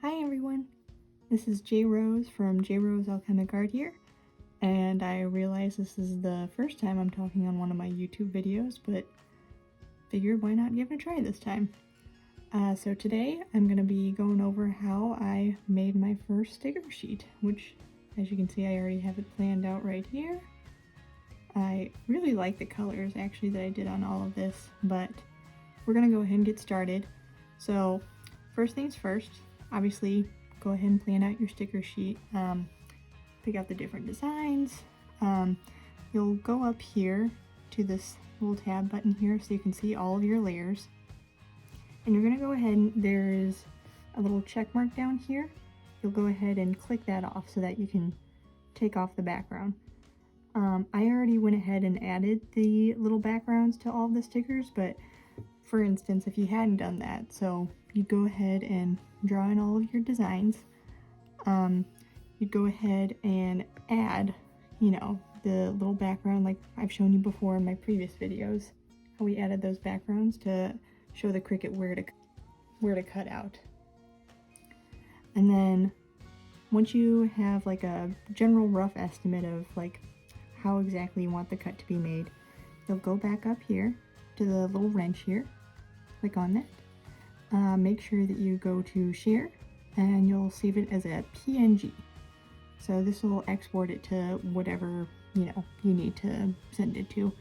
Hi everyone, this is J Rose from J Rose Alchemic Art here, and I realize this is the first time I'm talking on one of my YouTube videos, but figured why not give it a try this time. So today I'm going to be going over how I made my first sticker sheet, which as you can see I already have it planned out right here. I really like the colors actually that I did on all of this, but we're going to go ahead and get started. So first things first, obviously go ahead and plan out your sticker sheet. Pick out the different designs. You'll go up here to this little tab button here so you can see all of your layers. And you're going to go ahead and there is a little check mark down here. You'll go ahead and click that off so that you can take off the background. I already went ahead and added the little backgrounds to all of the stickers, but for instance, if you hadn't done that, so you'd go ahead and draw in all of your designs. You'd go ahead and add, the little background like I've shown you before in my previous videos, how we added those backgrounds to show the Cricut where to cut out. And then once you have like a general rough estimate of like how exactly you want the cut to be made, you'll go back up here to the little wrench here, click on that. Make sure that you go to share and you'll save it as a PNG. So this will export it to whatever you need to send it to.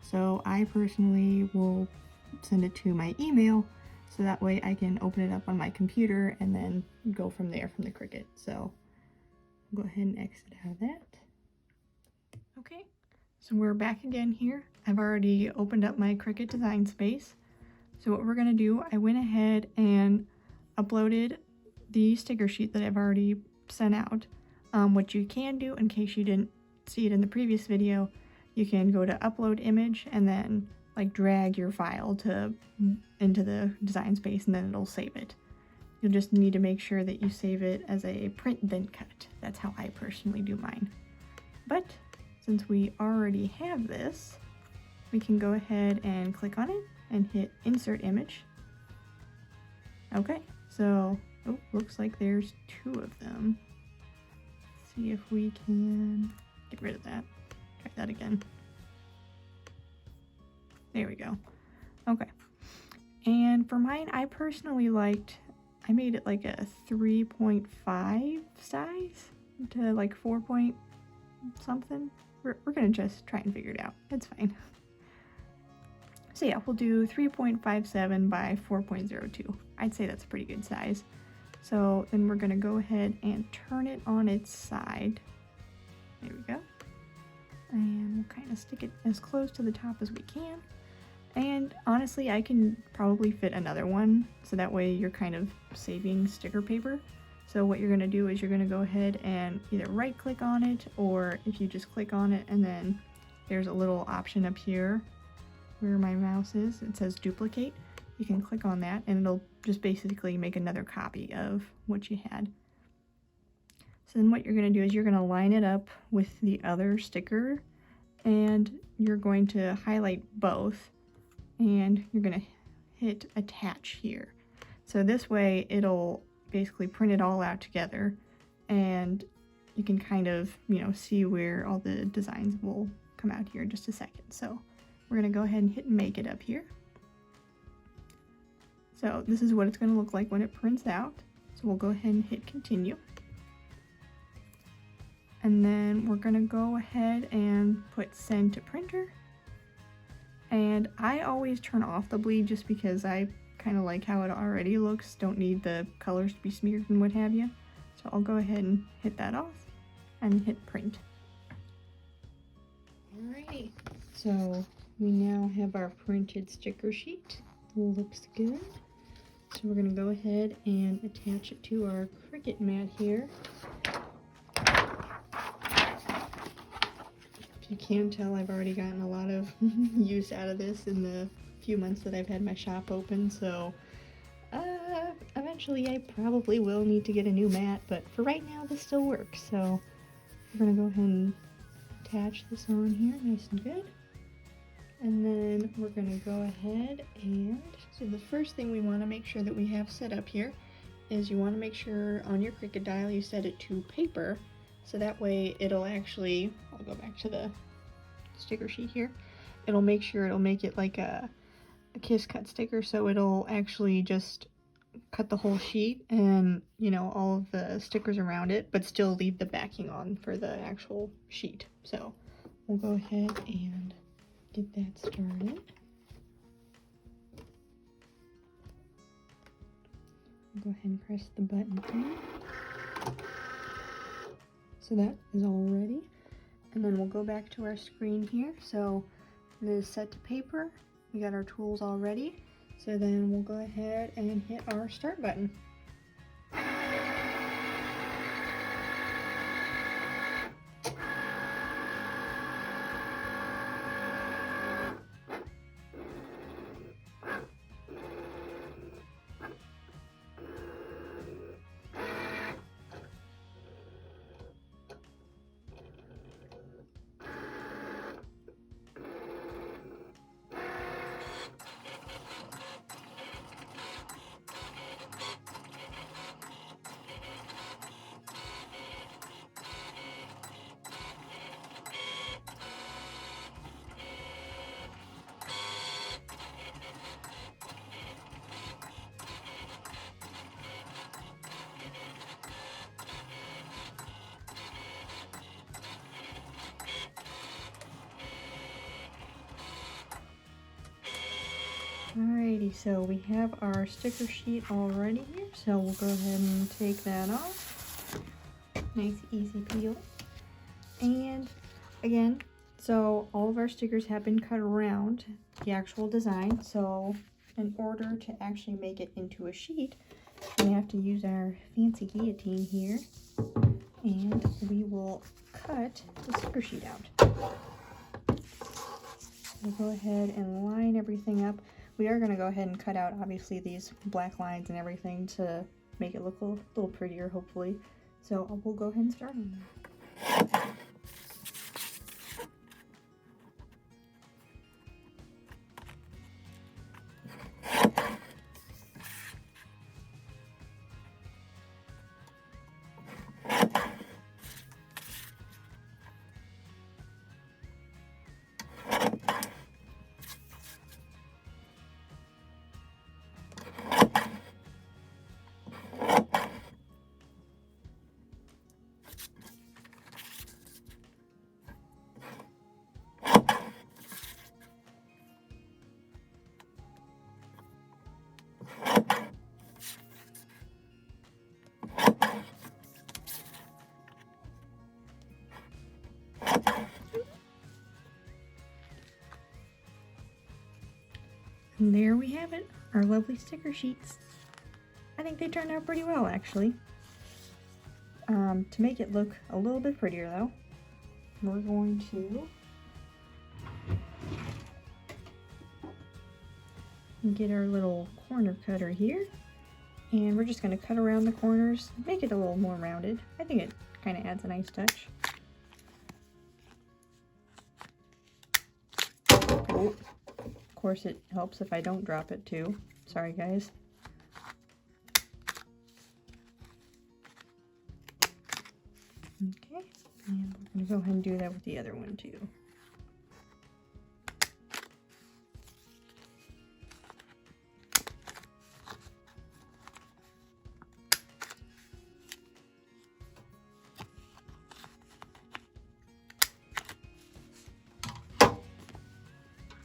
So I personally will send it to my email so that way I can open it up on my computer and then go from there from the Cricut. So go ahead and exit out of that. Okay, so we're back again here. I've already opened up my Cricut design space. So what we're going to do, I went ahead and uploaded the sticker sheet that I've already sent out. What you can do, in case you didn't see it in the previous video, you can go to upload image and then like drag your file into the design space and then it'll save it. You'll just need to make sure that you save it as a print then cut. That's how I personally do mine. But since we already have this, we can go ahead and click on it and hit insert image. Okay, so looks like there's two of them. Let's see if we can get rid of that. Try that again. There we go. Okay, and for mine, I personally I made it like a 3.5 size to like 4 point something. We're gonna just try and figure it out. It's fine. So yeah, we'll do 3.57 by 4.02. I'd say that's a pretty good size. So then we're gonna go ahead and turn it on its side. There we go. And we'll kind of stick it as close to the top as we can. And honestly, I can probably fit another one, so that way you're kind of saving sticker paper. So what you're gonna do is you're gonna go ahead and either right click on it, or if you just click on it and then there's a little option up here where my mouse is, it says duplicate. You can click on that and it'll just basically make another copy of what you had. So then what you're going to do is you're going to line it up with the other sticker and you're going to highlight both and you're going to hit attach here. So this way it'll basically print it all out together and you can kind of, see where all the designs will come out here in just a second. So we're going to go ahead and hit make it up here. So this is what it's going to look like when it prints out. So we'll go ahead and hit continue. And then we're going to go ahead and put send to printer. And I always turn off the bleed just because I kind of like how it already looks. Don't need the colors to be smeared and what have you. So I'll go ahead and hit that off and hit print. Alrighty, so we now have our printed sticker sheet. Looks good. So we're going to go ahead and attach it to our Cricut mat here. If you can tell, I've already gotten a lot of use out of this in the few months that I've had my shop open, so eventually I probably will need to get a new mat, but for right now this still works. So we're going to go ahead and attach this on here nice and good. And then we're going to go ahead and, so the first thing we want to make sure that we have set up here is you want to make sure on your Cricut dial you set it to paper, so that way it'll actually, I'll go back to the sticker sheet here, it'll make it like a kiss cut sticker, so it'll actually just cut the whole sheet and, you know, all of the stickers around it, but still leave the backing on for the actual sheet. So we'll go ahead and get that started. Go ahead and press the button in. So that is all ready. And then we'll go back to our screen here. So it is set to paper. We got our tools all ready. So then we'll go ahead and hit our start button. Alrighty, so we have our sticker sheet already here, so we'll go ahead and take that off. Nice easy peel. And again, so all of our stickers have been cut around the actual design, so in order to actually make it into a sheet, we have to use our fancy guillotine here, and we will cut the sticker sheet out. We'll go ahead and line everything up. We are going to go ahead and cut out, obviously, these black lines and everything to make it look a little prettier, hopefully. So we'll go ahead and start on that. And there we have it, our lovely sticker sheets. I think they turned out pretty well, actually. To make it look a little bit prettier, though, we're going to get our little corner cutter here, and we're just going to cut around the corners, make it a little more rounded. I think it kind of adds a nice touch. Oh. Of course, it helps if I don't drop it too. Sorry, guys. Okay, and we're going to go ahead and do that with the other one too.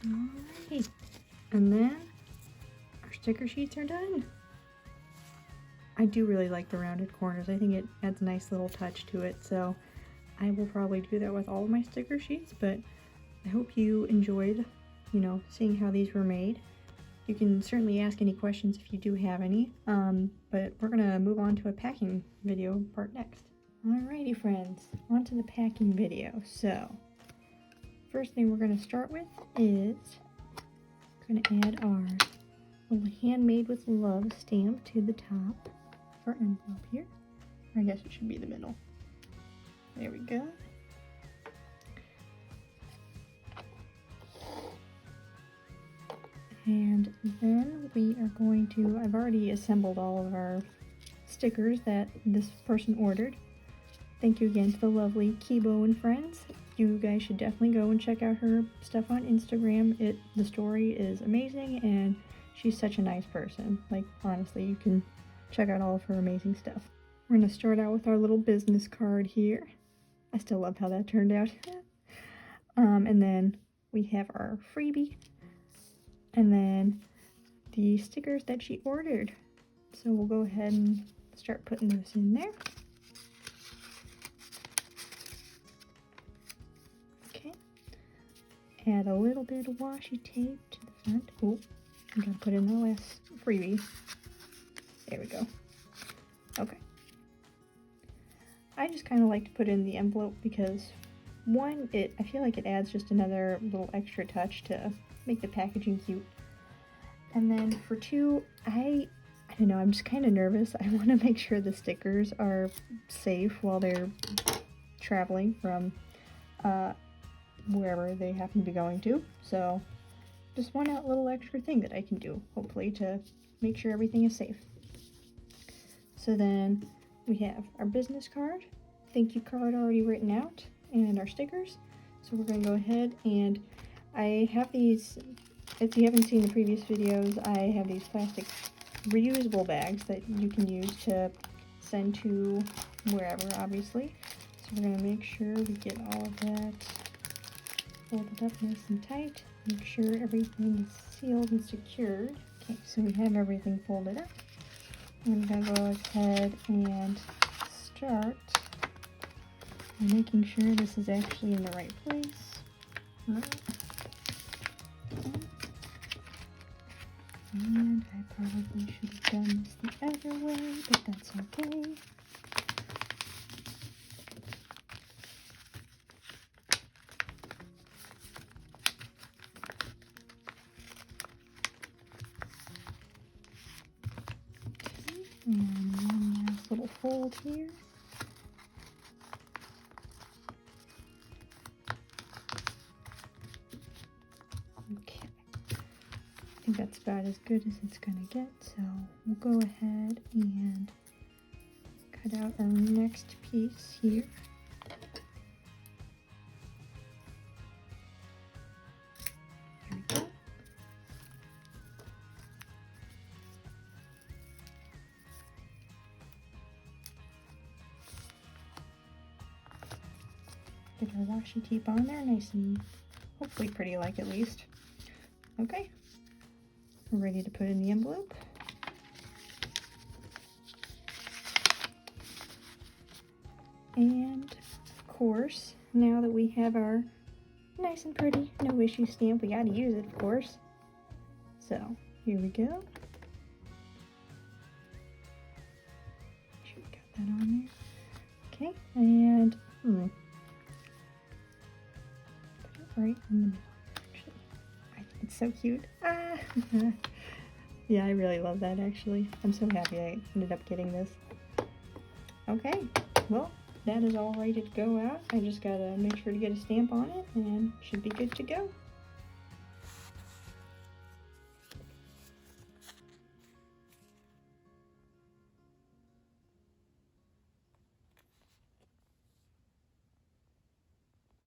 Alrighty, and then our sticker sheets are done. I do really like the rounded corners. I think it adds a nice little touch to it, so I will probably do that with all of my sticker sheets, but I hope you enjoyed, you know, seeing how these were made. You can certainly ask any questions if you do have any, but we're gonna move on to a packing video part next. Alrighty friends, on to the packing video. So, first thing we're gonna start with is we're gonna add our little handmade with love stamp to the top of our envelope here. Or I guess it should be the middle. There we go. And then we are going to, I've already assembled all of our stickers that this person ordered. Thank you again to the lovely Kibo and Friends. You guys should definitely go and check out her stuff on Instagram. The story is amazing, and she's such a nice person. Like, honestly, you can check out all of her amazing stuff. We're going to start out with our little business card here. I still love how that turned out. And then we have our freebie, and then the stickers that she ordered. So we'll go ahead and start putting those in there. Okay. Add a little bit of washi tape to the front. Oh, I'm gonna put in the last freebie. There we go. Okay. I just kind of like to put in the envelope because, one, I feel like it adds just another little extra touch to make the packaging cute. And then for two, I don't know, I'm just kind of nervous. I want to make sure the stickers are safe while they're traveling from wherever they happen to be going to. So just one little extra thing that I can do, hopefully, to make sure everything is safe. So then we have our business card, thank you card already written out, and our stickers. So we're going to go ahead, and I have these, if you haven't seen the previous videos, I have these plastic reusable bags that you can use to send to wherever, obviously. So we're going to make sure we get all of that folded up nice and tight. Make sure everything is sealed and secured. Okay, so we have everything folded up. I'm going to go ahead and start by making sure this is actually in the right place. And I probably should have done this the other way, but that's okay. And one last little fold here. Okay. I think that's about as good as it's gonna get, so we'll go ahead and cut out our next piece here. There we go. Get our washi tape on there, nice and hopefully pretty like at least. Okay. We're ready to put in the envelope. And of course, now that we have our nice and pretty Noissue stamp, we gotta use it, of course. So here we go. Make sure we got that on there. Okay, and put it right in the middle. It's so cute. Ah! Yeah, I really love that, actually. I'm so happy I ended up getting this. Okay, well, that is all ready to go out. I just gotta make sure to get a stamp on it, and should be good to go.